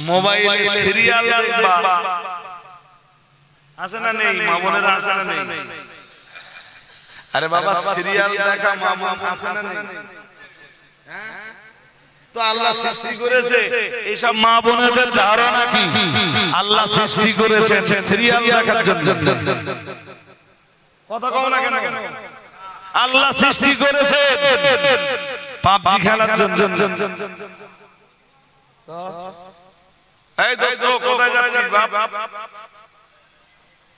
মোবাইলে সিরিয়াল দেখবা আছে না নেই? মা বোনেরা আছে না নেই? আরে বাবা সিরিয়াল দেখা মা বোন আছে না নেই? তো আল্লাহ সৃষ্টি করেছে এইসব মা বোনেদের ধারণা কি আল্লাহ সৃষ্টি করেছেন সিরিয়াল দেখার জন্য? কথা কও না কেন? আল্লাহ সৃষ্টি করেছে পাবজি খেলার জন্য। এই দোস্ত কোথায় যাচ্ছিস বাপ?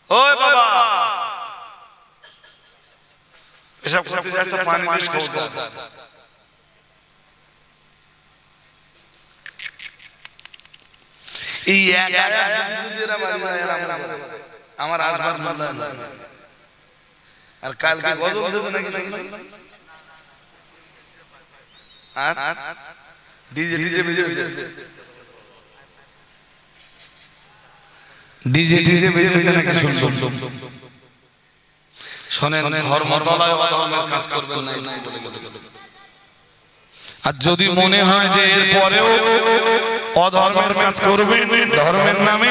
ওই বাবা এসব করতে যাস তো পানি দিস খাও। এই এক যদি এরা বাড়ি আমার আসবার বললাম আর কালকে গজল দিয়েছে নাকি শুনলাম? আর ডিজে ডিজে বেজেছে, ডিজে ডিজে বেজেছে নাকি শুনলাম? শোনেন, ধর্মতলায় অধর্মের কাজ করবেন না। আর যদি মনে হয় যে এর পরেও অধর্মের কাজ করবেন ধর্মের নামে,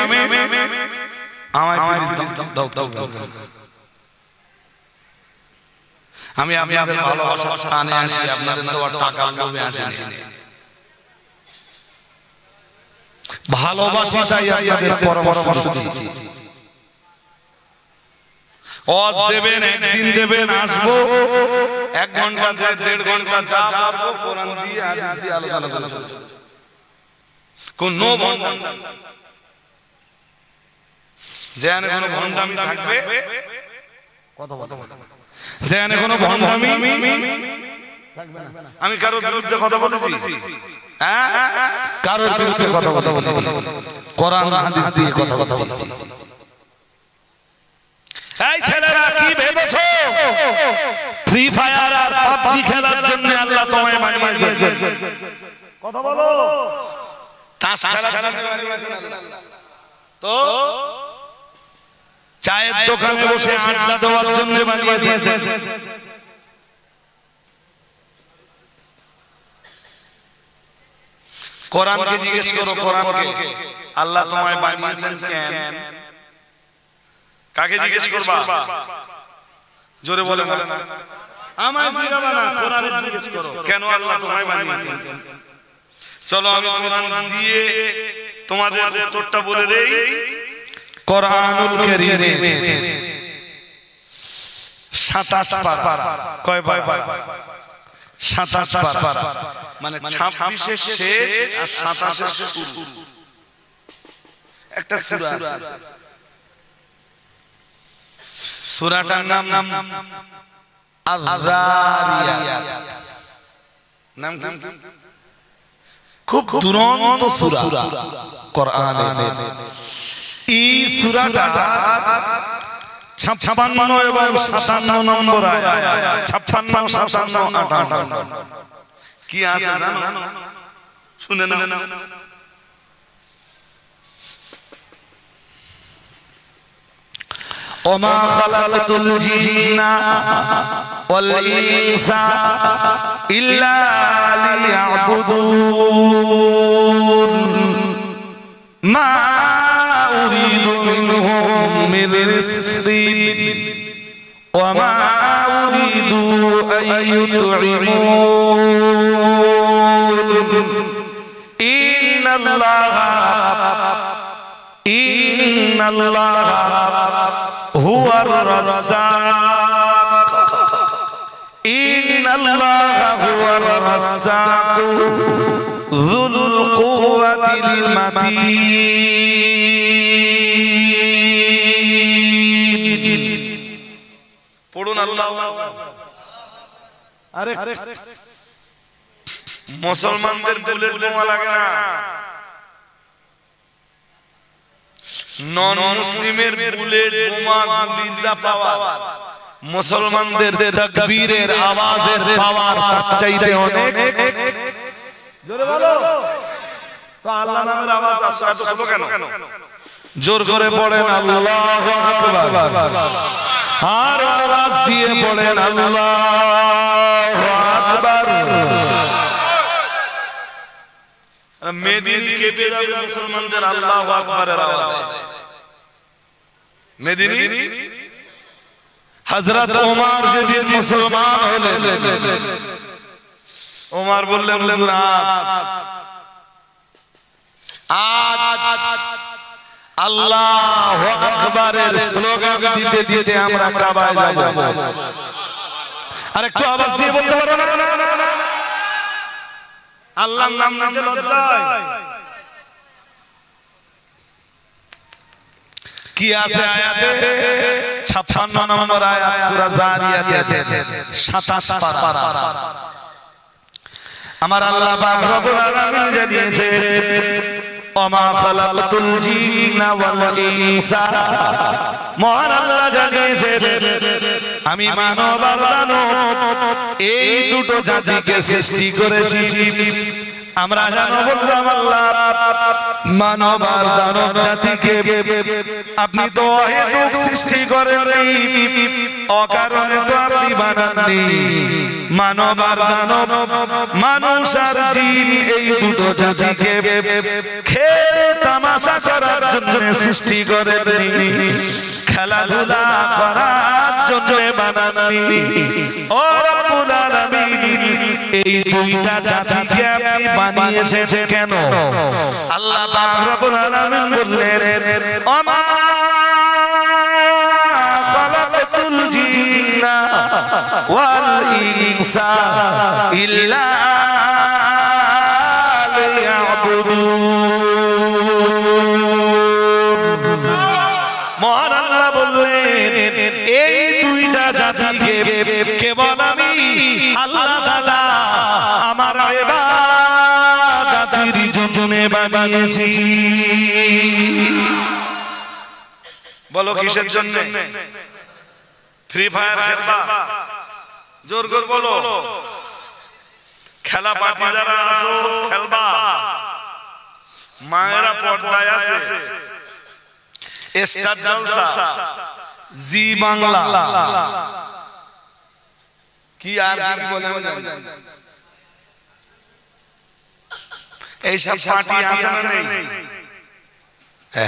আমায় প্লিজ দাও দাও দাও। আমি আপনাদের ভালোবাসা টানে আসি, আপনাদের তো আর টাকার লোভে আসি না। ভালোবাসি তাই আপনাদের পরামর্শ দিচ্ছি। ওয়াজ দেবেন, একদিন দেবেন, আসবো 1 ঘন্টা 1.5 ঘন্টা যা পারবো কোরআন দিয়ে হাদিস দিয়ে আলোচনা করব। কোন ভণ্ডামি যেন কোনো ভণ্ডামি থাকবে, কথা বলতে যেন কোনো ভণ্ডামি থাকবে না। আমি কারোর বিরুদ্ধে কথা বলেছি? হ্যাঁ, কারোর বিরুদ্ধে কথা বলি, কোরআন হাদিস দিয়ে কথা বলছি। এই ছেলেরা কি ভেবেছো ফ্রি ফায়ার আর পাবজি খেলার জন্য আল্লাহ তোমায় বানিয়েছে? কথা বলো। তাস খেলার জন্য বানিয়েছেন আল্লাহ? তো চায়ের দোকানে বসে আড্ডা দেওয়ার জন্য বানিয়েছে? কোরআনকে জিজ্ঞেস করো, কোরআনকে আল্লাহ তোমায় বানিয়েছেন কেন? কাকে জিজ্ঞেস করবা? জোরে বলে না, আমায় জিজ্ঞাসা না, কোরআনে জিজ্ঞেস করো কেন আল্লাহ তোমায় বানিয়েছেন। চলো আমি কোরআন দিয়ে তোমাদের উত্তরটা বলে দেই। কোরআনুল কারীমে 27 পারা। কয় পারা? 27 পারা, মানে 26 এর শেষ আর 27 এর শুরু। একটা সূরা আছে, সূরাটার নাম আয-যারিয়াত। নাম খুব দুরন্ত সূরা কোরআনে। এই সূরাটা 56 এবং 57 নম্বর আয়াত। 56, 57, 58 কি আছে জানো? শুনে নাও। ওমা খালাকাতুল জিন্না ওয়াল ইনসা ইল্লা লিয়াবুদুন মা উরিদু মিনহুম মিন রিজকিন ওয়া মা উরিদু আন ইউতঈমুন ইন্নাল্লাহা হুয়ার রাজ্জাক ইন্নাল্লাহা হুয়ার রাজ্জাক যুল কুওয়াতিল মাতিন। পড়ুন আল্লাহ। আরে মুসলমানদের বুলেট বোমা লাগে না, নন মুসলিমের বুলেট বোমা গুলির যা পাওয়ার, মুসলমানদের তাকবীরের আওয়াজের পাওয়ার তার চাইতে অনেক। জোরে বলো তো আল্লাহ নামের আওয়াজ আসছে এত ছোট কেন? জোর করে পড়েন আল্লাহু আকবার, আর আওয়াজ দিয়ে পড়েন আল্লাহু আকবার। মেদিনী কেঁপে যাবে মুসলমানদের আল্লাহু আকবারের আওয়াজে। মেদিনী হযরত ওমর যেদিন মুসলমান হলেন, ওমর বললেন হুজুর আজ আল্লাহু আকবারের স্লোগান দিতে দিতে আমরা কাবায় যাব। আর একটু আওয়াজ দিয়ে বলতে পারো না? আল্লাহর নাম নিতে লজ্জা হয়? কি আছে আয়াতে? 56 নম্বর আয়াত সূরা জারিয়াতে 27 পারা। আমার আল্লাহ পাক রব্বুল আলামিন জানিয়েছে ওমা খালাকতুল জিন্না ওয়াল ইনসা, মহান আল্লাহ জানিয়েছে আমি মানব আর দানব এই দুটো জাতিকে সৃষ্টি করেছি। আমরা জানো বললাম আল্লাহ মানব আর দানব জাতিকে আপনি তো অহেতুক সৃষ্টি করেননি, অকারণে তো আপনি বানাননি। মানব আর দানব, মানুষ আর জিন এই দুটো জাতিকে খেল তামাশা করার জন্য সৃষ্টি করেননি, খেলাধুলা করার জন্য বানাননি। ও রব্বুল আলামিন এই দুইটা জাতিকে আপনি বানিয়েছেন কেন? আল্লাহ পাক রব্বুল আলামিন বললেন ওমা খালাকতুল জিন্না ওয়াল ইনসা ইল্লা লিয়াবুদুন। মহান আল্লাহ বললেন এই দুইটা জাতিকে কেবল আমি আল্লাহ তাআলা আমার ইবাদতের জন্য বানিয়েছি। বলো কিসের জন্য? ফ্রি ফায়ার খেলবা? জোর করে বলো। খেলা পার্টি যারা আসো খেলবা? মায়েরা পর্দায় আছে, স্টার জলসা, জি বাংলা, কি আর কি বলে এইসব পার্টি আছে না নেই?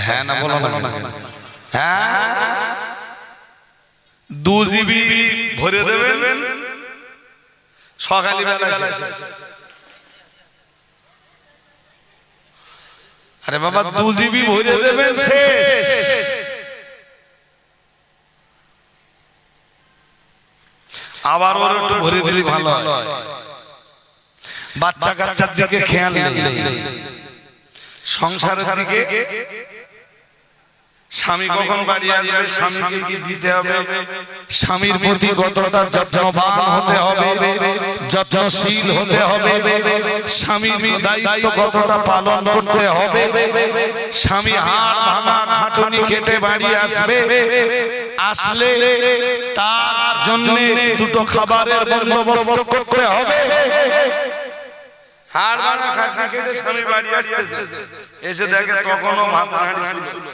হ্যাঁ না বলো না? হ্যাঁ, 2 GB ভরে দেবেন সকালে বেলা শেষ। আরে বাবা 2 GB ভরে দেবেন শেষ। আবার ওর একটু ভরে দিলে ভালো হয়। বাচ্চা কাচ্চার দিকে খেয়াল নেই, সংসারের দিকে। স্বামী কখন বাড়ি আসবে, স্বামীকে কি দিতে হবে, স্বামীর প্রতি কতটা যত্নবান হতে হবে, যত্নশীল হতে হবে, স্বামীর দায়িত্ব কতটা পালন করতে হবে। স্বামী হাড় ভাঙা খাটুনি কেটে বাড়ি আসবে, আসলে তার জন্য দুটো খাবারের বন্দোবস্ত করতে হবে। হাড় ভাঙা খাটুনি কেটে স্বামী বাড়ি আসতেছে, এসে দেখে তখনও মাথা হাঁড়ি ছিল।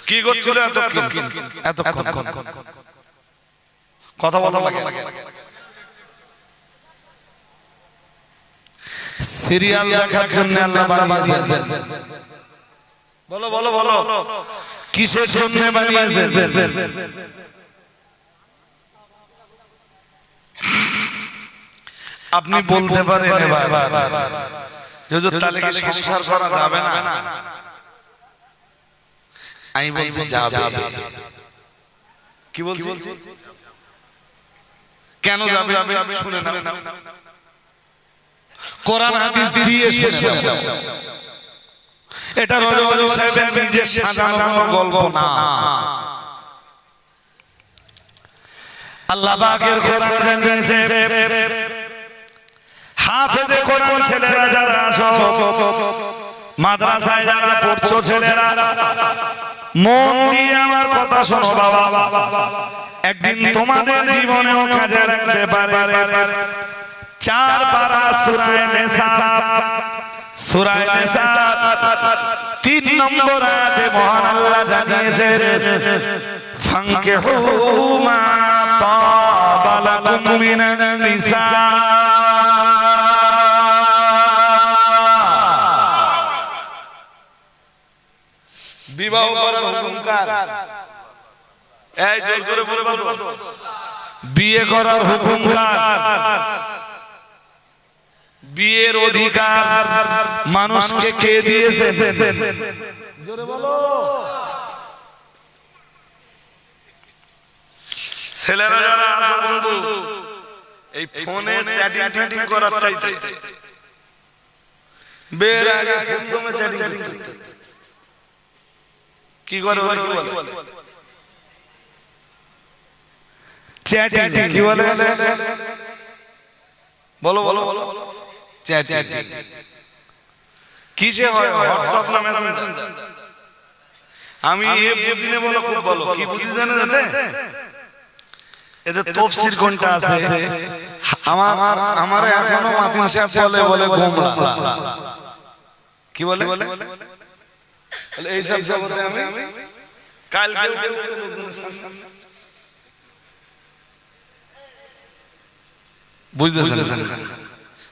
কি করছিল এতক্ষণ? কথা বলা লাগে। সিরিয়াল দেখার জন্য আল্লাহ বানিয়েছেন। বলো বলো বলো, কিসের জন্য বানিয়েছেন? আপনি বলতে পারেন এবার তাহলে কি সংসার করা যাবে না? আমি বলছি যাবে। কি বলছি? কেন যাবে শুনে নাও। কোরআন হাদিস দিয়ে শুনে নাও। এটা রজব সাহেবের নিজের সাজানো গল্প না। আল্লাহ পাকের কোরআন জানিয়েছে হাফেজে কোরআন ছেলেরা যারা আছো, মাদ্রাসায় যারা পড়ছো ছেলেরা, মন দিয়ে আমার কথা শোনো বাবা। একদিন তোমাদের জীবনেও কাজে লাগতে পারে 4 পারা সূরা নিসা। সূরা নিসা 3 নম্বর আয়াতে মহান আল্লাহ জানিয়েছে ফানকিহু মা তাবা লাকুম মিনান নিসা বিবাহ করার হুকুম কার? এই জোরে বলে বলো। বিয়ে করার হুকুম কার? বিয়ের অধিকার মানুষকে কে দিয়েছে? জোরে বলো। ছেলেরা যারা আছে বন্ধু, এই ফোনে চ্যাটিং করার চাইছে, বের আগে ফোনে চ্যাটিং কি করে কি বলে? চ্যাটিং কি বলে? বলো বলো বলো। চ্যাটিং কিসে হয়? হোয়াটসঅ্যাপ না মেসেঞ্জার? আমি এ বুঝিনে বলো, খুব বলো। কি বুঝি জানেন? এতে তাফসীর কোনটা আছে? আমার এখনো মাতিন সাহেব বলে গোমরা। কি বলে? তাহলে এই সব জগতে আমি কালকে বুঝতেছেন?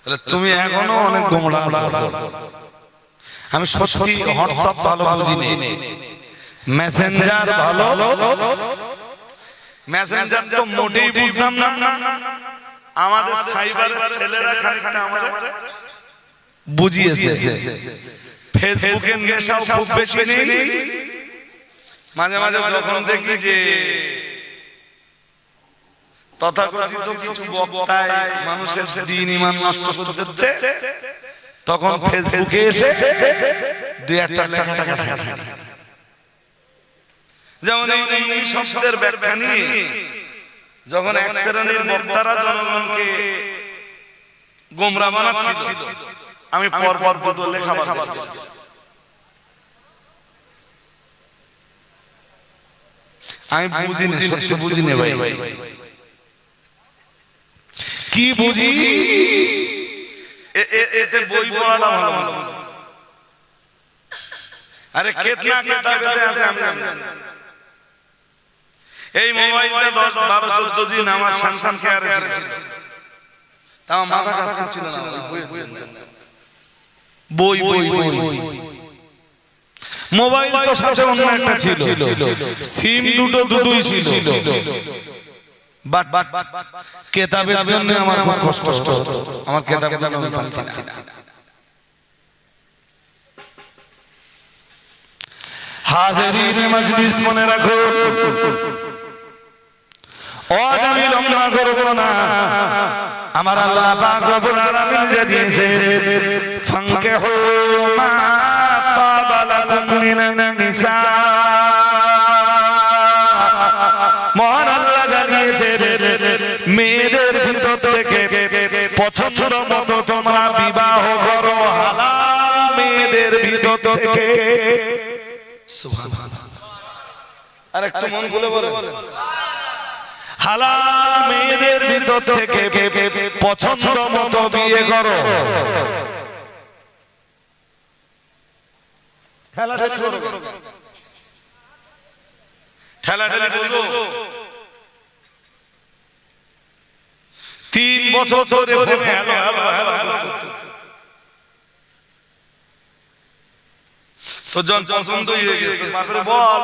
তাহলে তুমি এখনো অনেক গোমরা আছো। আমি সত্যি হোয়াটসঅ্যাপ ভালো বুঝিনি, মেসেঞ্জার ভালো। মেসেঞ্জার তো মোটেই বুঝতাম না। আমাদের সাইবারের ছেলেরা খানিকটা আমাদের বুঝিয়েছে। ফেসবুকের নেশাও খুব বেশি নেই। মাঝে মাঝে যখন দেখি যে তথাকথিত কিছু বক্তায় মানুষের দিন ঈমান নষ্ট করে দিচ্ছে, তখন ফেসবুকে এসে দুই একটা লেখা থাকে। যেমন এই শব্দের ব্যাখ্যা নিয়ে যখন এক শ্রেণীর বক্তারা জনগণকে গোমরাহ বানাচ্ছিল, আমি পরপর দুটো লেখা বানাচ্ছি। আমি বুঝিনি, সত্যি বুঝিনি ভাই। কি বুঝি? এতে বই পড়াটা ভালো। আরে কেতনা কিতাবেতে আছে আমি জানি। এই মোবাইলটা 10 12 14 দিন আমার সামসাম কেয়ারে ছিল, তাও মাথা কাজ করছিল না বই। মোবাইল তো সাথে অন্য একটা ছিল, সিম দুটোই ছিল। বাট কিতাবের জন্য আমার খুব কষ্ট হতো। আমার কিতাবগুলো আমি পাচ্ছি না। হাজিরিন মজলিস, মনে রাখো, আজ আমি লম্বা করব না। আমার আল্লাহ পাক রব্বুল আলামিন দিয়েছে, ফানকিহু মা তাবা লাকুম মিনান নিসা। মহান আল্লাহ জানিয়েছে, মেয়েদের ভিতর থেকে পছন্দ মতো তোমরা বিবাহ করো, হালাল মেয়েদের ভিতর থেকে। সুবহানাল্লাহ। আর একটু মন খুলে বলেন, হালাল মেয়েদের ভিতর থেকে পছন্দ মতো বিয়ে করো। ঠেলাঠেলি করো, ঠেলাঠেলি বুঝো। 3 বছর ধরে ফোনে হ্যালো তো জন পছন্দ হয়ে গেছে, বাপরে বল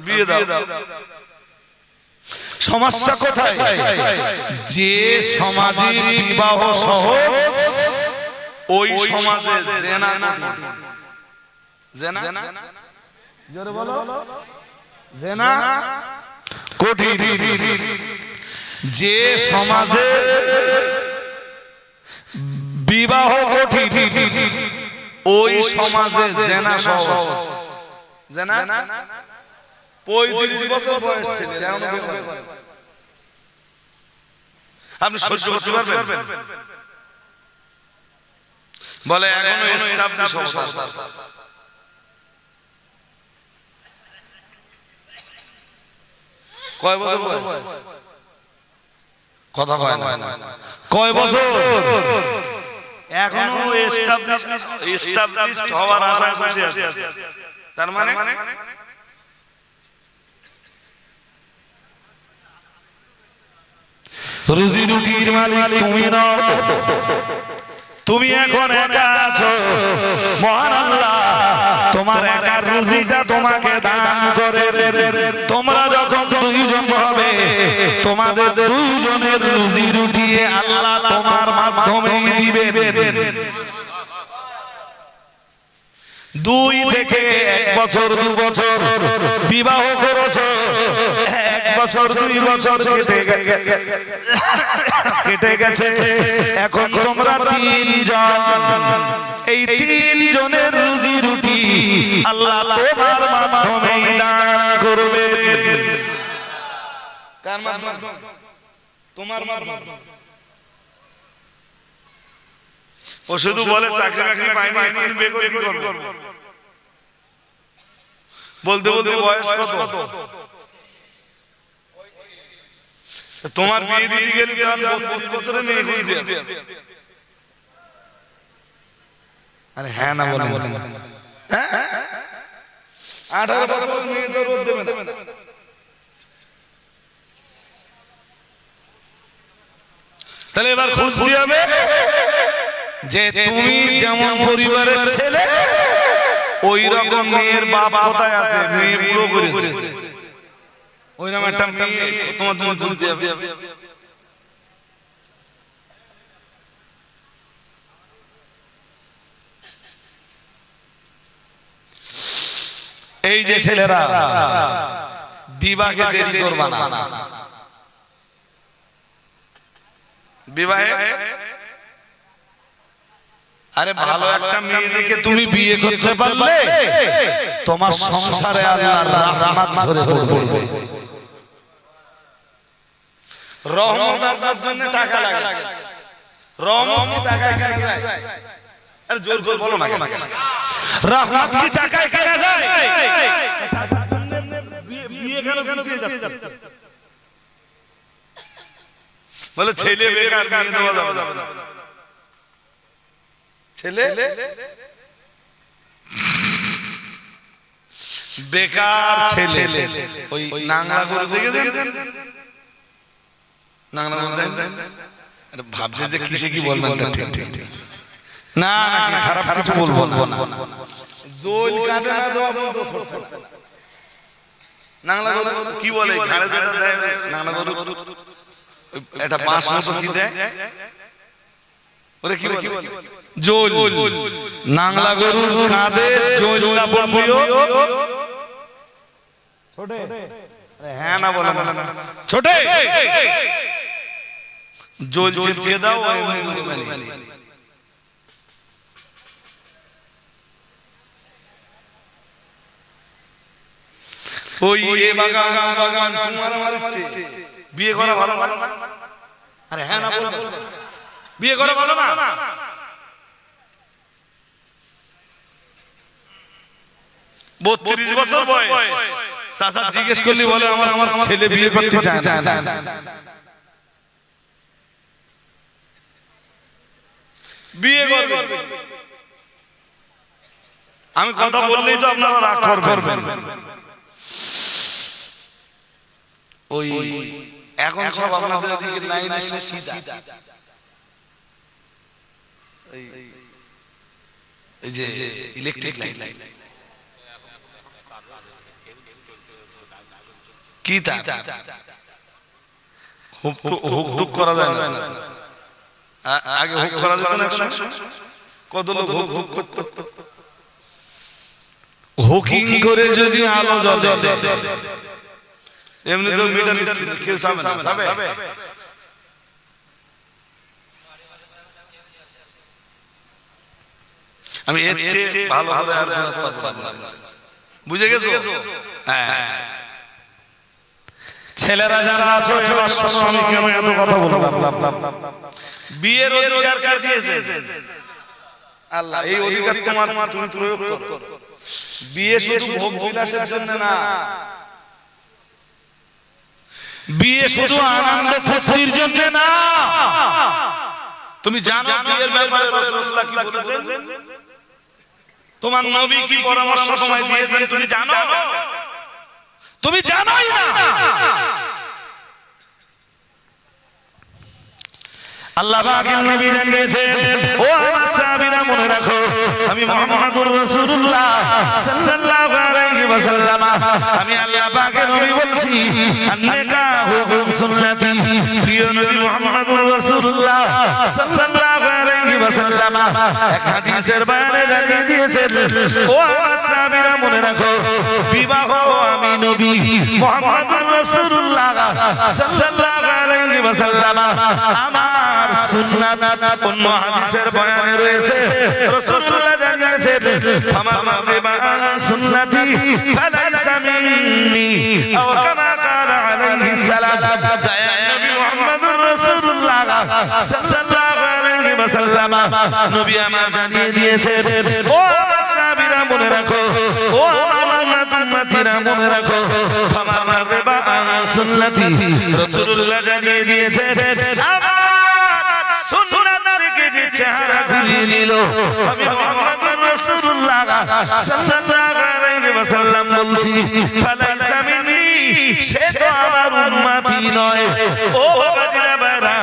বিয়ে দাও। সমস্যা কোথায়? যে সমাজে বিবাহ সহজ, ওই সমাজে জেনা জোরে বলো, জেনা কঠিন। যে সমাজে বিবাহ কঠিন, ওই সমাজে জেনা সহজ। জেনা 35 বছর বয়স ছেলে আপনি সহ্য করতে পারবেন? বলে এখনো এস্টাবলিশ অবস্থা। কয় বছর বয়স? কথা কয় না। কয় বছর? এখনো এস্টাবলিশ হওয়ার আশায় বসে আছে। তার মানে রুজি রুটির মালিক তুমি নও, তুমি এখন একা আছো। মহান আল্লাহ তোমার একার রুজিটা তোমাকে দান করে। তোমরা যখন দুইজন হবে তোমাদের দুইজনের রুজি রুটি আল্লাহ তোমার মাধ্যমেই দিবেন। 2 থেকে 1 বছর 2 বছর বিবাহ করেছো, 1 বছর 2 বছর কেটে গেছে, এখন তোমরা 3 জন, এই 3 জনের রুজি রুটি আল্লাহ তোমার মাধ্যমেই দান করবে। কার মাধ্যমে? তোমার মাধ্যমে। ও শুধু বলে চাকরি বাকরি পাইনি এখন বিয়ে করে কি করব? বলতে বলতে বয়স কত? তোমার বিয়ে দিতে গেলে 32 বছরে মেয়ে বিয়ে দিয়ে। আরে হ্যাঁ না বলেন, হ্যাঁ 18 বছর মেয়ে তো রোদ দেবে না। তাহলে এবার খোঁজ দিয়ে হবে যে তুমি যেমন পরিবারের ছেলে ওই রকম মেয়ের বাপ কোথায় আছে, মেয়ে পুরো করেছে ওই রকম একটা মেয়ে তোমার খোঁজ দিয়ে হবে। এই যে ছেলেরা বিবাহে দেরি করবা না, বিবাহে আরে ভালো একটা মেয়ে দেখে তুমি বিয়ে করতে পারলে তোমার সংসারে আল্লাহর রহমত ঝরে পড়বে। রহমত আসবার জন্য টাকা লাগে, রহমত কি টাকায় কেনা যায়? আরে জোর জোর বলো না কেন? রহমত কি টাকায় কেনা যায়? টাকার জন্য বিয়ে কেন পিছিয়ে যাচ্ছে? বলে ছেলে বেকার, বিয়ে দেওয়া যাবে না। ছেলে বেকার, ছেলে ওই নাংলা গরু দেখেছেন? নাংলা গরু দেখেন? আরে ভাবছে যে কিসে কি বলবেন, না না খারাপ কিছু বলবো না। জোল কাঁদে না দেওয়া বন্ধ ছোট নাংলা গরু কি বলে, ঘাড়ে যেটা দেয় নাংলা গরু এটা বাঁশ মতো কি দেয়, ওরে কি বলে? জোল। নাংলা গরুর কাঁধে জোল না বলবিও ছোটে, হ্যাঁ না বলে না ছোটে, জোল চিপকে দাও ওই এ বাগান বাগান তোমার আমার ইচ্ছে বিয়ে করা ভালো না। আরে হ্যাঁ না বলো, বিয়ে করা ভালো না। 32 বছর বয়স, চাচা জিজ্ঞেস করলি বলে আমার ছেলে বিয়ে করতে চায় না। বিয়ে করবে, আমি কথা বললেই তো আপনারা রাগ করবেন। ওই এখন সব আপনাদের দিকে লাইনে সিধা, এই যে ইলেকট্রিক লাইন কি তা হুক করা যায় না, আগে হুক করা যেত না, কত লোক হুক করতো, হুকিং করে যদি আলো জ্বলে এমনি তো মিটার কেউ যাবে না, যাবে? আমি এর চেয়ে ভালো ভালো আর বুঝে গেছো? হ্যাঁ ছেলেরা যারা আছো এবার শোনো, আমি কেন এত কথা বললাম। বিয়ের অধিকার কার দিয়েছে? আল্লাহ। এই অধিকার তোমার তুমি প্রয়োগ করো। বিয়ে শুধু ভোগ বিলাসের জন্য না, বিয়ে শুধু আনন্দ ফুর্তির জন্য না। তুমি জানো বিয়ের ব্যাপারে রাসূলুল্লাহ কি বলেছেন? তোমার নবী কি পরামর্শ সময় দিয়েছেন তুমি জানো? তুমি জানোই না। আল্লাহ পাকের নবী জানিয়েছেন, ও আমার সাহাবীরা মনে রাখো, আমি মুহাম্মদুর রাসূলুল্লাহ আমি আল্লাহ পাকের নবী বলছি আন্নাকাহু সুন্নতি প্রিয় নবী মুহাম্মদুর রাসূলুল্লাহ সাল্লাল্লাহু আলাইহি ওয়াসাল্লাম এক হাদিসের বয়ানে জানিয়ে দিয়েছেন ও আমার সাহাবীরা মনে রাখো বিবাহ আমি নবী মুহাম্মদুর রাসূলুল্লাহ সাল্লাল্লাহু আলাইহি ওয়াসাল্লাম আমার সুন্নাত। অন্য হাদিসের বয়ানে রয়েছে রাসূলুল্লাহ জানিয়েছেন আমার মাগরিবা সুন্নতি ফালাইসা মিন্নি আও কামা ক্বালা আলাইহিস সালাম। দয়া নবী মুহাম্মদুর রাসূলুল্লাহ সাল্লাল্লাহু আলাইহি ওয়াসাল্লাম নবী আমার জানিয়ে দিয়েছেন ও সাহাবীরা মনে রাখো ও আমার উম্মতিরা মনে রাখো আমার মাগরিবা সুন্নতি রাসূলুল্লাহ জানিয়ে দিয়েছেন আমার সুন্নাত থেকে যে চেহারা ঘুরিয়ে নিল আমি মুহাম্মদুর রাসূলুল্লাহ সাল্লাল্লাহু আলাইহি ওয়াসাল্লাম বলছি ফালাইসা মিন্নি সে তো আমার উম্মতি নয়। ও বাবাজিরা বারা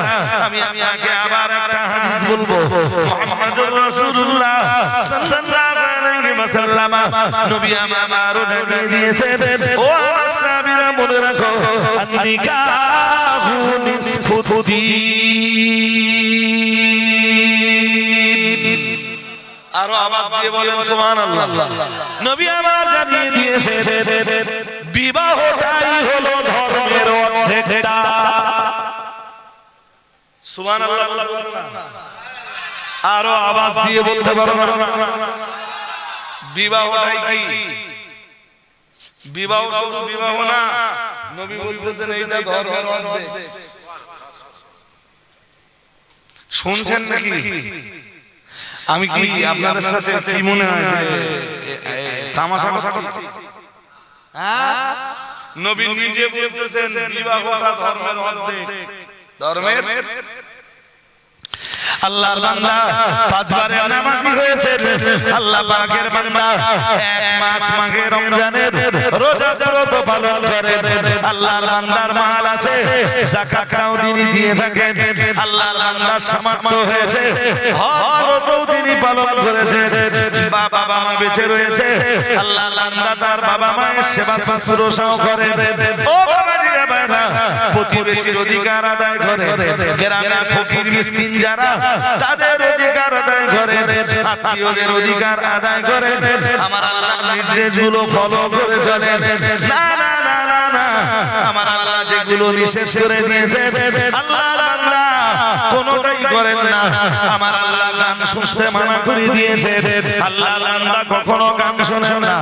আমি আপনাকে আবার একটা হাদিস বলবো মুহাম্মদুর রাসূলুল্লাহ সাল্লাল্লাহু আলাইহি ওয়াসাল্লাম নবী আমারও জানিয়ে দিয়েছেন ও আমার সাহাবীরা মনে রাখো আন-নিকাহু নিসফুদ্দীন। আরো আওয়াজ দিয়ে বলেন সুবহানাল্লাহ। নবী আমার জানিয়ে দিয়েছেন বিবাহটাই হলো ধর্মের অর্ধেকটা। সুবহানাল্লাহ। আরো আওয়াজ দিয়ে বলতে পারো না বিবাহটাই কি? বিবাহ শুধু বিবাহ না, নবী বলতেছেন এইটা ধর্মের অর্ধেক। শুনছেন নাকি? আমি কি আপনাদের সাথে কি মনে হয় যে তামাশা করছি? হ্যাঁ, নবী নিজে বলতেছেন বিবাহটা ধর্মের অর্ধেক। ধর্মের আল্লাহর বান্দা পাঁচবারে নামাজি হয়েছে, আল্লাহ পাকের বান্দা এক মাস মাঘে রমজানের রোজা ব্রত পালন করে, আল্লাহর বান্দার মাল আছে যাকাতও তিনি দিয়ে থাকেন, আল্লাহর বান্দার সামর্থ্য হয়েছে হজও তিনি পালন করেছে, বাবা মা বেঁচে রয়েছে, আল্লাহর বান্দা তার বাবা মায়ের সেবা শুশ্রূষাও করে। ও বাবাজিরা বাবা, প্রতিবেশীর অধিকার আদায় করে, গ্রামের ফকির মিসকিন যারা তাদের অধিকার আদায় করে, আত্মীয়দের অধিকার আদায় করে, আমার আল্লাহর নির্দেশগুলো ফলো করে চলে। না না না না না, আমার আল্লাহ যেগুলো নিষেধ করে দিয়েছে আল্লাহর বান্দা কোনোটাই করেন না। আমার আল্লাহ গান শুনতে মানা করে দিয়েছে, আল্লাহর বান্দা কখনো গান শোনেন না।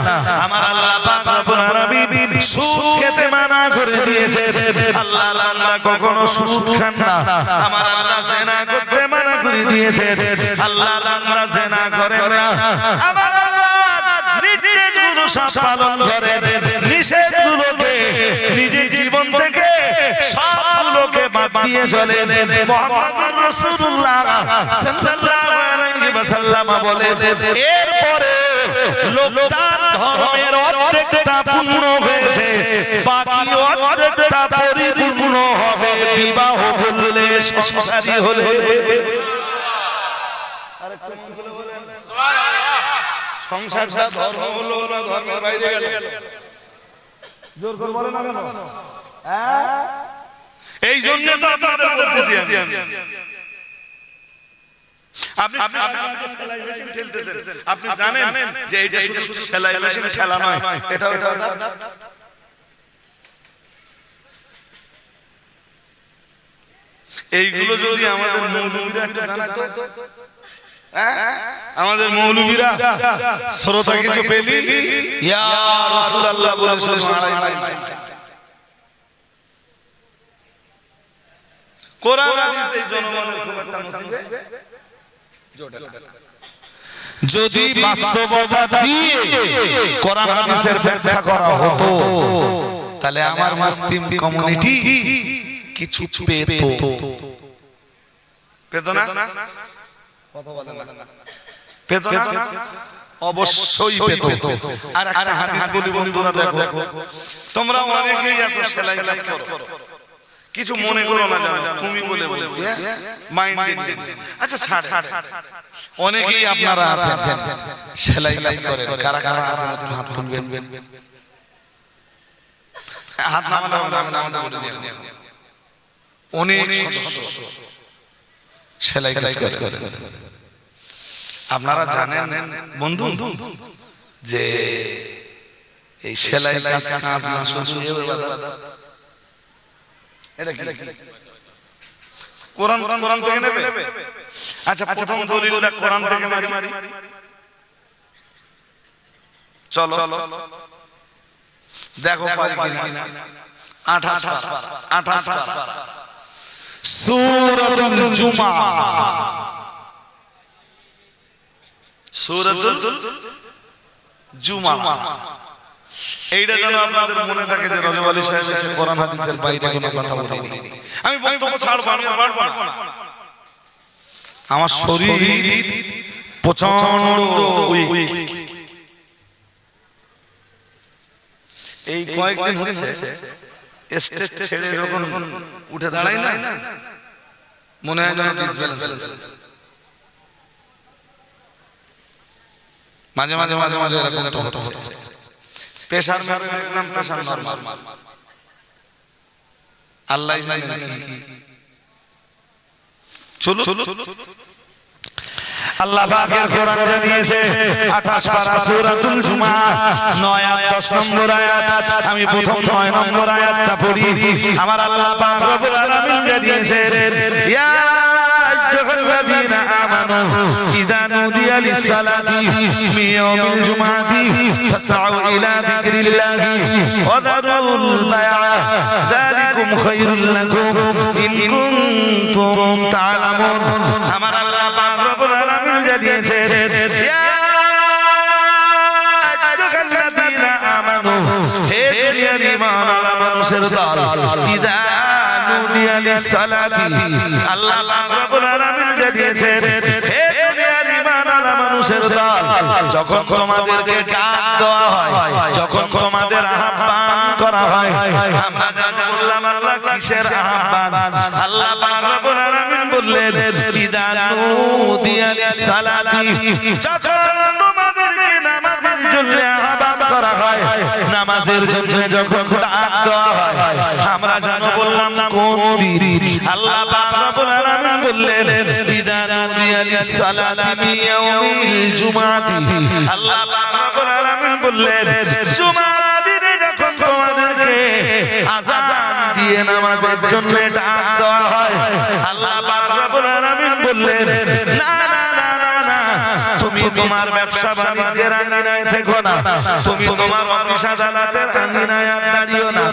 আমার আল্লাহ পাক রব্বুল আলামিন সুদ খেতে মানা করে দিয়েছে, আল্লাহর বান্দা কখনো সুদ খান না। আমার আল্লাহ জিনা করতে মানা করে দিয়েছে, আল্লাহর বান্দা জিনা করে না। আমার আল্লাহ নির্দেশগুলো সব পালন করে, নিষেধগুলোকে নিজের জীবন থেকে সবগুলোকে বাদ দিয়ে চলে। মুহাম্মদুর রাসূলুল্লাহ সাল্লাল্লাহু আলাইহি ওয়াসাল্লাম বলেন এরপরে লোকটার ধর্মের অর্ধেকটা পূর্ণ হয়েছে, বাকি অর্ধেকটা পরিপূর্ণ হবে বিবাহ করলে, সংসারী হলে। আরেকটু মন খুলে বলেন সুবহানাল্লাহ। সংসারটা ধর্ম হলো না ধর্মের বাইরে গেল? জোর করে বলেন না কেন? হ্যাঁ, এই জন্য তো আপনাদের বলতেছি আমি। আপনি সেলাই মেশিন খেলতেছেন, আপনি জানেন যে এটা শুধু সেলাই মেশিন খেলা নয়, এটা এইগুলো যদি আমাদের মৌলবীরা একটু জানাতো, আমাদের মৌলবীরা শ্রোতা কিছু পেলি ইয়া রাসূলুল্লাহ বলে শুধু আড়াই মাইল কোরআন হাদিস এই জনগণের খুব একটা নসিবে যদি বাস্তবতা দিয়ে কোরআন হাদিসের ব্যাখ্যা করা হতো, তাহলে আমার মুসলিম কমিউনিটি কিছু পেত না। পেত না, অবশ্যই পেত। আর একটা হাদিস বলি বন্ধুরা, দেখো তোমরা অনেকেই আছো সেলাই কাজ করো, কিছু মনে করো না, জানো তুমি বলে বলছি, মাইন্ডে আচ্ছা ছাড়। অনেকেই আপনারা আছেন সেলাই কাজ করেন, কারা কারা আছেন হাত তুলবেন। হাত নামাতে হবে, আমি নামাতে বলে দিই এখন। অনেক সদস্য সেলাই কাজ করে। আপনারা জানেন বন্ধু যে এই সেলাই কাজ না শুধু এটা কি কোরআন থেকে নেবে? আচ্ছা, প্রথম দলিলটা কোরআন থেকে মারি। চলো দেখো পারি কিনা। 28 সূরাতুল জুমআ, সূরাতুল জুমআ। এইটা যেন আপনাদের মনে থাকে যে রজব আলী সাহেব এসে কোরআন হাদিসের বাইরে কোনো কথা বলেনি। আমি বক্তব্য ছাড়বো না, আমার শরীর প্রচন্ড উইক। এই কয়েকদিন হচ্ছে স্টেজ ছেড়ে যখন উঠে দাঁড়াই না, মনে হয় যেন ডিসব্যালেন্স। মাঝে এরকম হচ্ছে। প্রেসার মেপে দেখলাম প্রেসার নরমাল। আল্লাহ জানেন কি। চলো আল্লাহ পাকের কোরআন জানিয়েছে 28 পারা সূরাতুল জুমআ 9 আর 10 নম্বর আয়াত। আমি প্রথম 9 নম্বর আয়াতটা পড়ি। আমার আল্লাহ পাক রব্বুল আলামিন জানিয়েছে, ইয়া আইয়ুহাল্লাযীনা আমানু ইযা নুদিয়া লিস-সালাতি মিন ইয়াউমিল জুমআতি ফাসআউ ইলা যিকরিল্লাহি ওয়া দারুল বাই'a যালিকুম খায়রুল লাকুম ইন কুনতুম তা'লামুন। আমার আল্লাহ পাক রব্বুল আলামিন জানিয়েছে, ইয়া আইয়ুহাল্লাযীনা আমানু, হে দুনিয়ার ঈমানওয়ালা মানুষের দল, ইযা নুদিয়া লিস-সালাতি, আল্লাহ পাক রব্বুল আলামিন জানিয়েছে, হে দুনিয়ার ঈমানওয়ালা মানুষের দল, যখন তোমাদেরকে ডাক দেওয়া হয়, যখন তোমাদের আহ্বান করা হয়, আমরা জানো বললাম আল্লাহ কিসের আহ্বান? আল্লাহ পাক রব্বুল আলামিন বললেন, ইযা নুদিয়া লিস-সালাতি, যখন তোমাদেরকে নামাজের জন্য আহ্বান করা হয়, নামাজের জন্য যখন ডাক দেওয়া হয়, আমরা জানো বললাম কোন দিন? আল্লাহ পাক রব্বুল আলামিন বললেন, ইযা নুদিয়া লিস-সালাতি মিন ইয়াউমিল জুমআতি, আল্লাহ পাক রব্বুল আলামিন বললেন, জুমার দিনে যখন তোমাদেরকে আযান দিয়ে নামাজের জন্য ডাক দেওয়া হয়, আল্লাহ পাক রব্বুল আলামিন বললেন, না তুমি তোমার ব্যবসা বাণিজ্যের আঙ্গিনায় থেকো না, তুমি তোমার অফিস আদালতের আঙ্গিনায় আর দাঁড়িও না,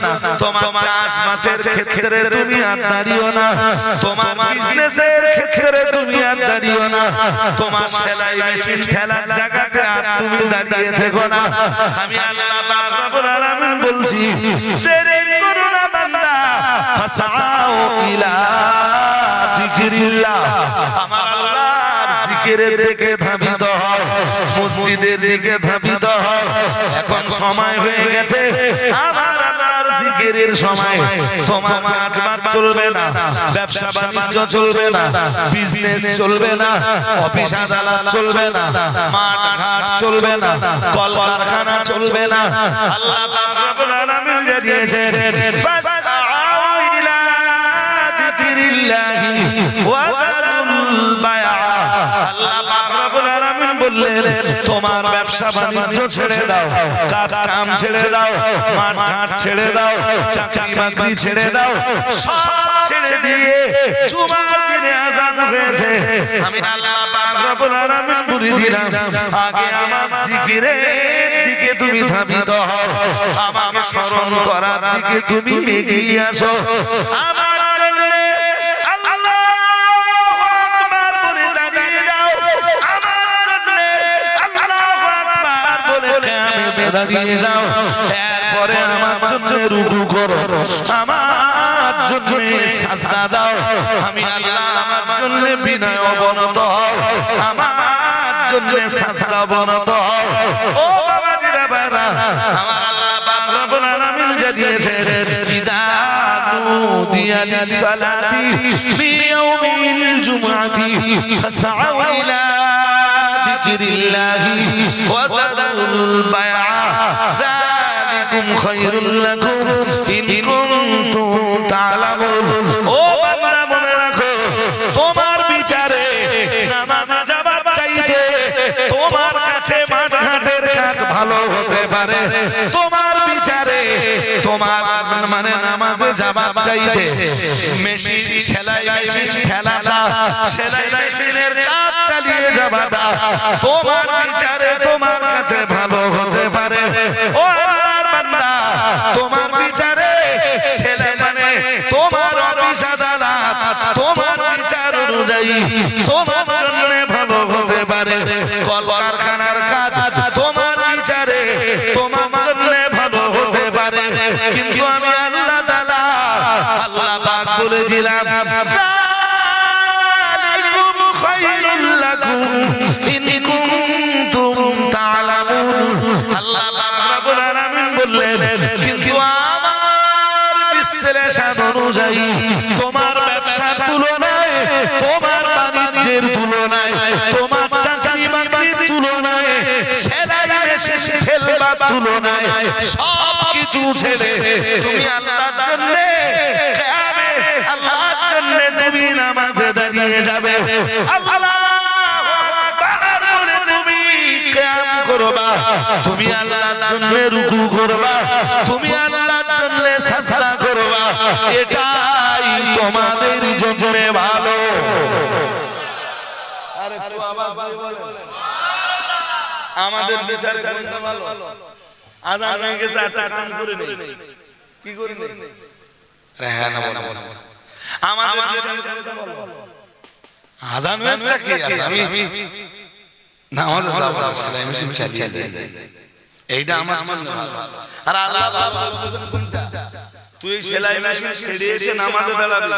তোমার চাষবাসের ক্ষেত্রে তুমি আর দাঁড়িও না, তোমার বিজনেসের ক্ষেত্রে তুমি আর দাঁড়িও না, তোমার সেলাই মেশিন ঠেলার জায়গাতে আর তুমি দাঁড়িয়ে থেকো না। আমি আল্লাহ পাক রব্বুল আলামিন বলছি, দেরি করো না বান্দা, ফাসাউ ইলা যিকরিল্লাহ, আমার আল্লাহর জিকিরের দিকে ধাবিত হও, মসজিদের দিকে ধাবিত হও। এখন সময় হয়ে গেছে আমার আল্লাহর জিকিরের সময়। তোমার কাজবাজ চলবে না, ব্যবসা বাণিজ্য চলবে না, বিজনেস চলবে না, অফিস আদালত চলবে না, মাঠ ঘাট চলবে না, কলকারখানা চলবে না। আল্লাহ পাক রব্বুল আলামিন জানিয়েছেন, ফাসআউ ইলা যিকরিল্লাহি ওয়া দারুল বাই'a, আল্লাহ পাক রব্বুল আলামিন বললেন, তোমার ব্যবসা বাণিজ্য ছেড়ে দাও, কাজ কাম ছেড়ে দাও, মাঠ ঘাট ছেড়ে দাও, চাকরি বাকরি ছেড়ে দাও, সব ছেড়ে দিয়ে জুমার দিনে আযান হয়েছে, আমি আল্লাহ পাক রব্বুল আলামিন বলে দিলাম, আগে আমার জিকিরের দিকে তুমি ধাবিত হও, আমাকে স্মরণ করার দিকে তুমি এগিয়ে আসো। আমার দাঁড়িয়ে যাও, এরপরে আমার জন্য রুকু করো, আমার জন্য সাজদা দাও, আমি আল্লাহ আমার জন্য বিনয় অবনত হও, আমার জন্য সাজদা অবনত হও। ও বাবাজিরা বাবা, আমার আল্লাহ পাক রব্বুল আলামিন জানিয়েছেন, ইযা নুদিয়া লিস-সালাতি মিন ইয়াউমিল জুমআতি ফাসআউ ইলা যিকরিল্লাহি ওয়া দারুল বাই'a যালিকুম খায়রুল লাকুম ইন কুনতুম তা'লামুন। ও বান্দা মনে রাখো, তোমার বিচারে নামাজে যাবার চাইতে তোমার কাছে মাঠঘাটের কাজ ভালো হতে পারে। তোমার বিচারে তোমার মানে নামাজে যাবার চাইতে মেশিন সেলাই মেশিন ঠেলাটা, সেলাই মেশিনের কাজ চালিয়ে যাবাটা তোমার বিচারে তোমার কাছে ভালো হতে পারে। ও আল্লাহর বান্দা, তোমার বিচারে সেলাই মানে তোমার অফিস আদালত তোমার বিচার অনুযায়ী তোমার জন্য ভালো হতে পারে। কলকারখানার কাজ তোমার বিচারে তোমার জন্য ভালো হতে পারে। কিন্তু আমি আল্লাহ তাআলা আল্লাহ পাক বলে দিলাম, যালিকুম খায়রুল লাকুম ইন কুনতুম তা'লামুন। আল্লাহ পাক রব্বুল আলামিন বললেন, কিন্তু আমার বিশ্লেষণ অনুযায়ী তোমার ব্যবসার তুলনায়, তোমার বাণিজ্যের তুলনায়, তোমার চাকরি বাকরির তুলনায়, সেলাই মেশিন ফেলবার তুলনায় সব কিছু ছেড়ে তুমি আল্লাহর জন্য কিয়ামে আল্লাহর জন্য তুমি নামাজে দাঁড়িয়ে যাবে। আল্লাহু আকবার বলে তুমি কিয়াম করবা, তুমি আল্লাহর জন্য রুকু করবা, তুমি আল্লাহর জন্য সাজদা করবা। এটাই তোমাদের জন্য ভালো। আরে একটু আওয়াজ দিয়ে বলেন, আমাদের বিচারে কোনটা ভালো? আজান হয়ে গেছে, আটা কাম করে নেই, কি করে নেই? আরে হ্যাঁ না বলো, আমাদের বিচারে কোনটা ভালো? আজান হয়েছে কি আছে? আমি নামাজ যাব, সেলাই মেশিন চালিয়ে যাই, এইটা আমার জন্য ভালো। আর আল্লাহ বলতেছেন কোনটা? তুই সেলাই মেশিন ছেড়ে এসে নামাজে দাঁড়াবি,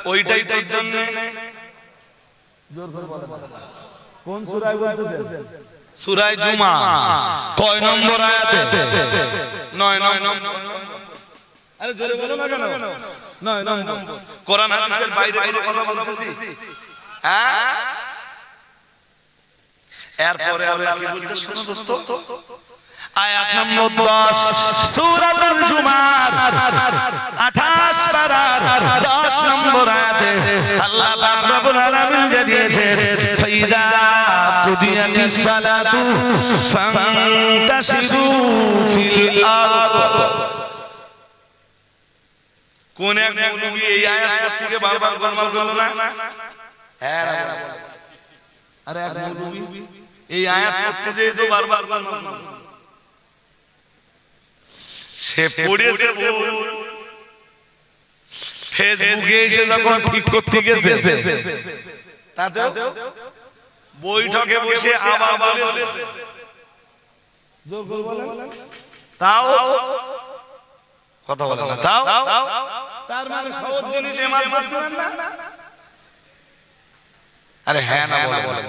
ওইটাই তোর জন্য। জোর করে বলেন, কোন সূরায় বলতেছেন? সূরা জুমা কয় নম্বর আয়াতে? 9 নম্বর। আরে জোরে বলো না কেন? 9 নম্বর। কোরআন হাদিসের বাইরে কোনো কথা বলতেছি? হ্যাঁ, এরপরে আমরা কি বলতে শুনো দোস্ত? আয়াত নম্বর 10 সূরাতুল জুমার 28 পারার 10 নম্বর আয়াতে আল্লাহ পাক রব্বুল আলামিন জানিয়েছেন, ফাইদা কুদিয়াতিস সালাতু ফান্তাশিরু ফিল আরদ। কোন এক মৌলবী এই আয়াত থেকে বারবার গোলমাল করলো না? হ্যাঁ, আরে এক মৌলবী এই আয়াত পড়তে যেয়ে তো বারবার গোলমাল করলো। সে পড়েছে ফেসবুকে এসে যখন ঠিক করতে গেছে, তাতেও বৈঠকে বসে আবার বলেছে, তাও কথা বলে না, তাও তার মানে সহজ জিনিস এমাল করতে না। আরে হ্যাঁ না বলে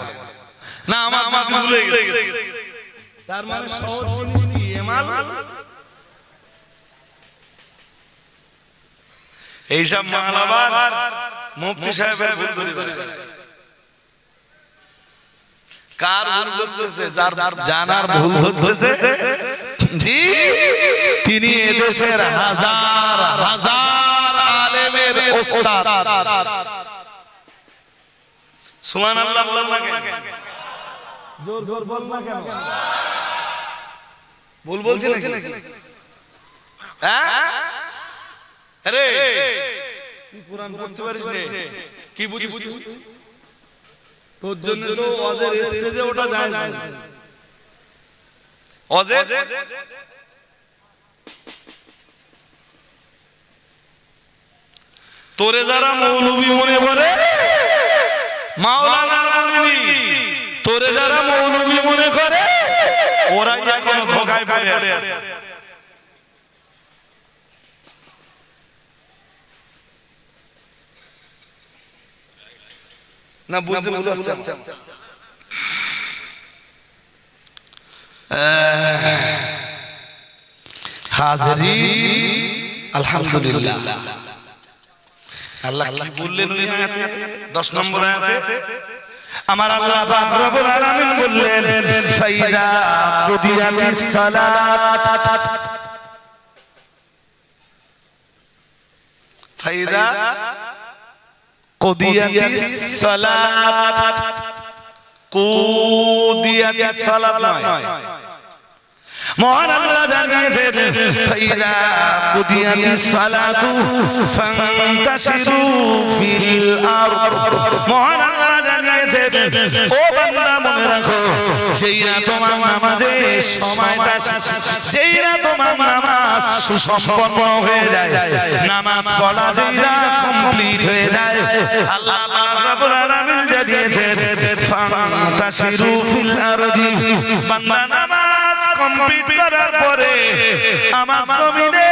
না, আমার ভুলে গেছে। তার মানে সহজ জিনিস কি এমাল? এইসব মালাবার মুফতি সাহেবের ভুল ধরে কার ভুল ধরতেছে? যার জানার ভুল ধরতেছে, জি, তিনি এদেশের হাজার হাজার আলেমের ওস্তাদ। সুবহানাল্লাহ বলেন না কেন? জোর জোর বল না কেন? ভুল বলছি নাকি? হ্যাঁ, আরে তুই কোরআন পড়তে পারিস না, কি বুঝিস? তোর জন্য তো ওয়াজের স্টেজে ওটা যায় না। ওয়াজে তোরে যারা মৌলবী মনে করে, মাওলানা মৌলবী, তোরে যারা মৌলবী মনে করে, ওরাই এখন ধোঁকায় পড়ে আছে। না বুঝতে ভুল হচ্ছে। হাজিরিন, আলহামদুলিল্লাহ, আল্লাহ কি বললেন ওই আয়াতে? 10 নম্বর আয়াতে আমার আল্লাহ পাক রব্বুল আলামিন বললেন, ফাইদা কুদিয়াতিস সালাত ফাইদা কুদিয়াতিস সালাত, কুদিয়াতিস সালাত নয়, মহান আল্লাহ জানিয়েছেন ফাইদা কুদিয়াতিস সালাতু ফান্তাশিরু ফিল আরদ। মহান আল্লাহ জানিয়েছেন ও বান্দা মনে রাখো, যেইরা তোমার নামাজের সময়টা, যেইরা তোমার নামাজ সুসম্পন্ন হয়ে যায়, নামাজ পড়া যেইরা কমপ্লিট হয়ে যায়, আল্লাহ রাব্বুল আলামিন জানিয়েছেন ফান্তাশিরু ফিল আরদি, বান্দা নামাজ কমপ্লিট করার পরে আমার জমিনে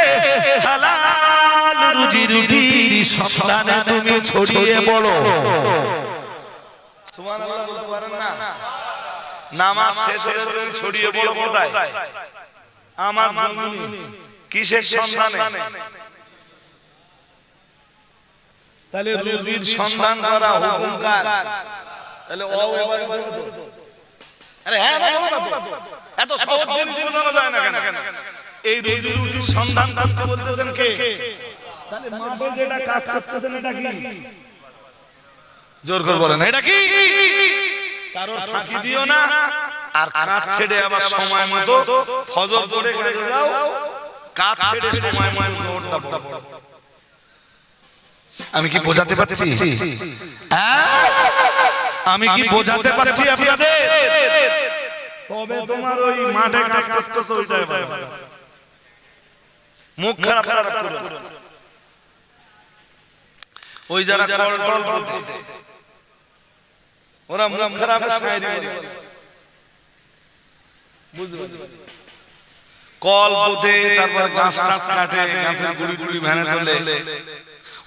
হালাল রুজি রুটির সন্ধানে তুমি ছড়িয়ে পড়ো। সুবহানাল্লাহ বলতে পারেন না? নামাজ শেষ হলে তুমি ছড়িয়ে পড়ো কোথায়? আমার জমিনে। কিসের সন্ধানে? তাহলে রুজির সন্ধান করা হুকুম কার? তাহলে ও এবার বলতো, আরে হ্যাঁ এত সহজ জিনিস জানা যায় না কেন? এই রুজি রুটির সন্ধান করতে বলতেছেন কে? তাহলে মাঠে যেটা কাজ করতেছেন এটা কি? জোর করে বলেন এটা কি? কারোর ফাঁকি দিও না, আর কাজ ছেড়ে আবার সময় মতো ফজর পড়ে কাজে যাও, কাজ ছেড়ে সময় মতো জোরটা পড়ো। আমি কি বোঝাতে পারছি? আমি কি বোঝাতে পারছি আপনাদের? তবে তোমার ওই মাঠে কাজ করতেছো ওইটাই ভালো। মুখ খারাপ করো। ওই যারা কল টল বলতে, ওরা মুখ খারাপ শায়রি বলে, বুঝলে? কল বুঝে, তারপর গাছ টাছ কাটে, গাছের গুড়ি টুড়ি ভ্যানে তোলে,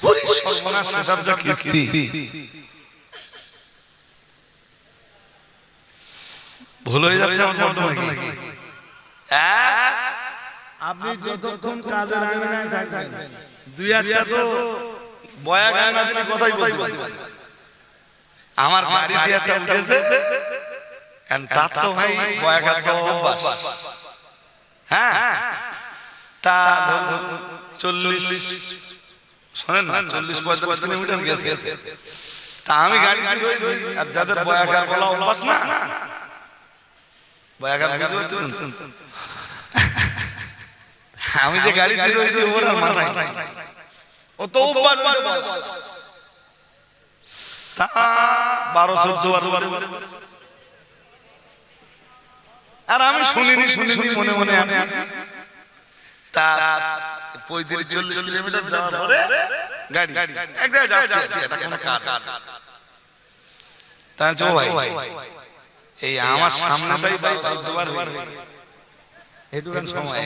ওরে সর্বনাশ, সেসব যা কিস্তি। ভুল হয়ে যাচ্ছে আমার বর্তমানে। আপনি যতক্ষণ কাজের আঙিনায় থাকবেন, দুই একটা তো বয়া গায় না দিলে কথাই বলতে পারবেন। আমার গাড়িতে একটা উঠেছে, তার তো ভাই বয়া গায় তো অভ্যাস। হ্যাঁ, তা 40, শোনেন না, 40-45 কিলোমিটার গেছে। তা আমি গাড়িতে রয়েছি, আর যাদের বয়া গায় বলা অভ্যাস না, আমি যে গাড়িতে রয়েছি ওর আর মাথায় নাই, ও তো 12-14 বার, আর আমি শুনিনি মনে মনে আছি। তা 35-40 কিলোমিটার যাওয়ার পরে গাড়ি এক জায়গায় যাচ্ছে, এটা কোন কাজ? তা চো ভাই, এই আমার সামনেটাই 12-14 বার এটুকুন সময়,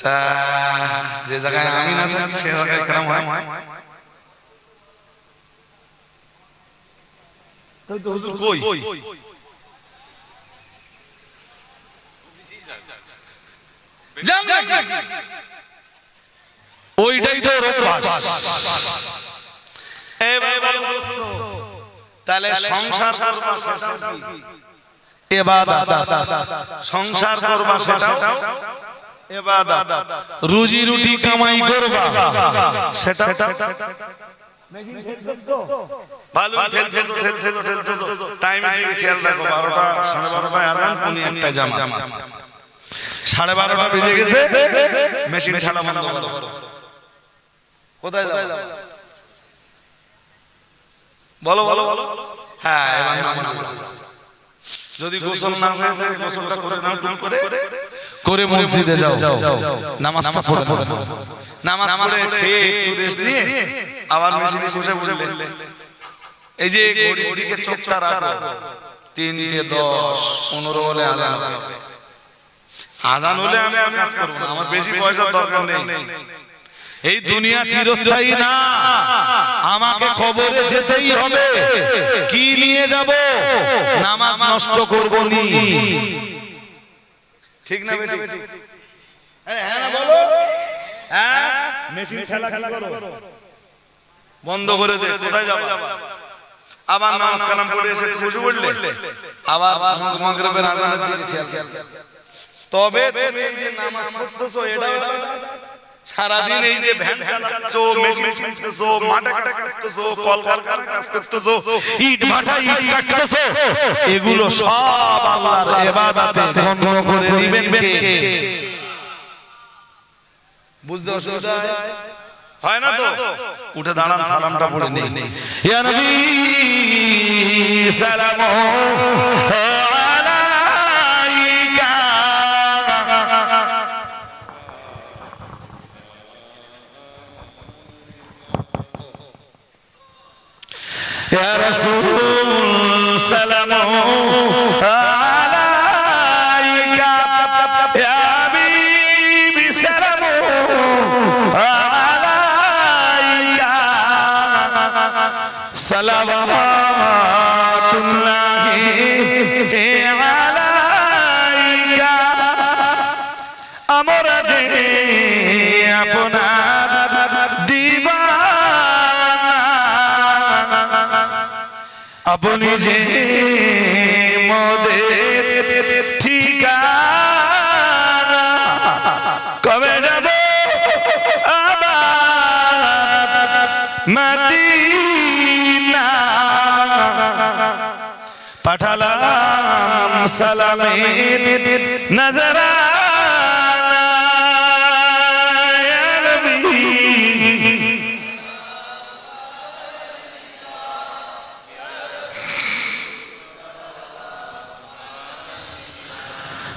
তা যে জায়গায় আমি না থাকি সে জায়গায় কেমন হয়? তো হুজুর কই? ওইটাই তো অভ্যাস। এই ভাই ভালো বলছো, তাহলে সংসার করবা সেটাও কি ইবাদত? সংসার করবা সেটাও ইবাদত। রুজি রুটি কামাই করবা সেটাও মেশিন ঠেলছো তো ভালো, ঠেলছো টাইম দিকে খেয়াল রাখো। 12টা 12:30 আজান, কোনি একটা জামা, 12:30 বেজে গেছে, মেশিন ঠেলা বন্ধ করো। কোথায় যাও? বলো। হ্যাঁ, এবার নামাজ যদি গোসল না হয়ে থাকে, গোসলটা করে নাও, টুক করে মসজিদে যাও, নামাজটা পড়ে নামাজ পড়ে খেয়ে একটু রেস্ট নিয়ে আবার মেশিনে বসে বললে, এই যে ঘড়ির দিকে চোখটা রাখো, 3:10, 15 হলে আজান হবে। আজান হলে আমি আর কাজ করব না, আমার বেশি পয়সার দরকার নেই। এই দুনিয়া চিরস্থায়ী না, আমাকে কবরে যেতেই হবে। কি নিয়ে যাব? নামাজ নষ্ট করব নি, ঠিক না বেটি? হ্যাঁ না বলো, হ্যাঁ মেশিন খেলা করো, বন্ধ করে দে। কোথায় যাবা? আবার নামাজ কালাম পড়ে এসে বসে পড়লে, আবার মাগরিবের আজানের দিকে খেয়াল। তবে তুমি যে নামাজ পড়তেছো এটা সারাদিন এই যে ভ্যান চালাচ্ছো, মেশিন চালাচ্ছো, মাঠে কাটতেছো, কলকারখানায় কাজ করতেছো, ইট ভাটা ইট কাটতেছো, এগুলো সব আল্লাহর ইবাদতে গণ্য করে নেবেন কে? বুঝতে অসুবিধা হয় না তো? উঠে দাঁড়ান, সালামটা পড়ে নেই। ইয়া নবী সালামু আলাইকা, ইয়া রাসূল সালামু আলাইকা, ইয়া হাবিবি সালামু আলাইকা, সালাওয়াতুল্লাহি আলাইকা। আমরা যে আপনার দিওয়ানা, আপনি যে মোদের ঠিকানা, কবে যাব আবার মদিনা, পাঠালাম সালামের নজরানা, ইয়া নবী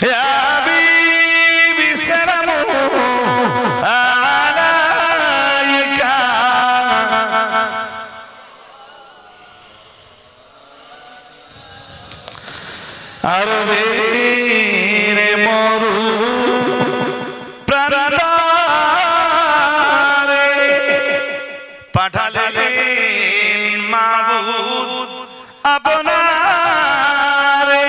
ইয়া হাবিবি সালামু আলাইকা। আরবের মরু প্রান্তরে পাঠালেন মাবুদ আপনারে,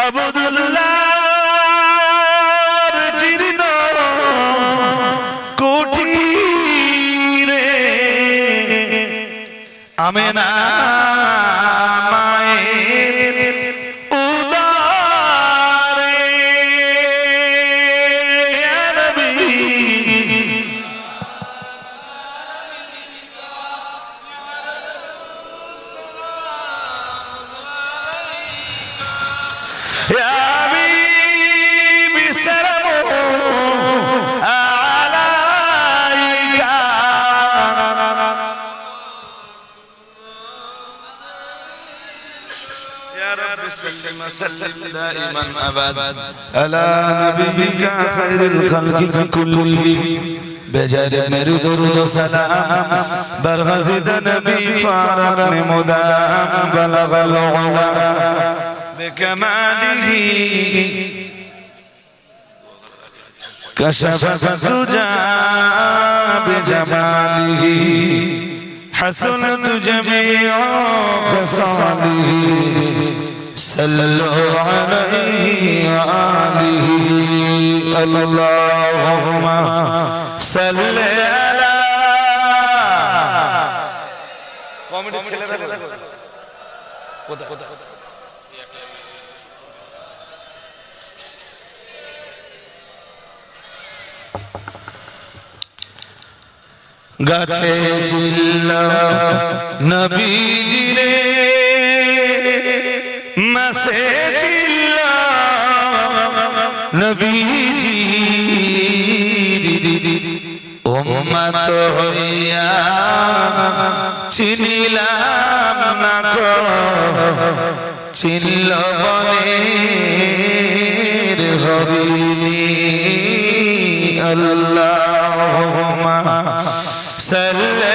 আবদুল্লাহর জীর্ণ কুঠিরে আমেনা মায়ের উদরে, ইয়া নবী ইয়া হাবিবি সালামু আলাইকা। يا رب سلم وسلم دائما أبدا على نبيك خير الخلق كلهم، بجر میرے درود و سلام برغزید نبی فارق مدام، بلغ العلا بكماله كشف الدجى بجماله، حسنت جميع خصاله، صلوا عليه وآله، اللهم صل على কমিটি ছেলেরা কোথায় গাছে ছিল নবীজি রে, মাসে ছিল নবীজি, উম্মত হইয়া চিনিলাম না কো, চিনল বনের হরিণী, আল্লাহুম্মা সাল্লি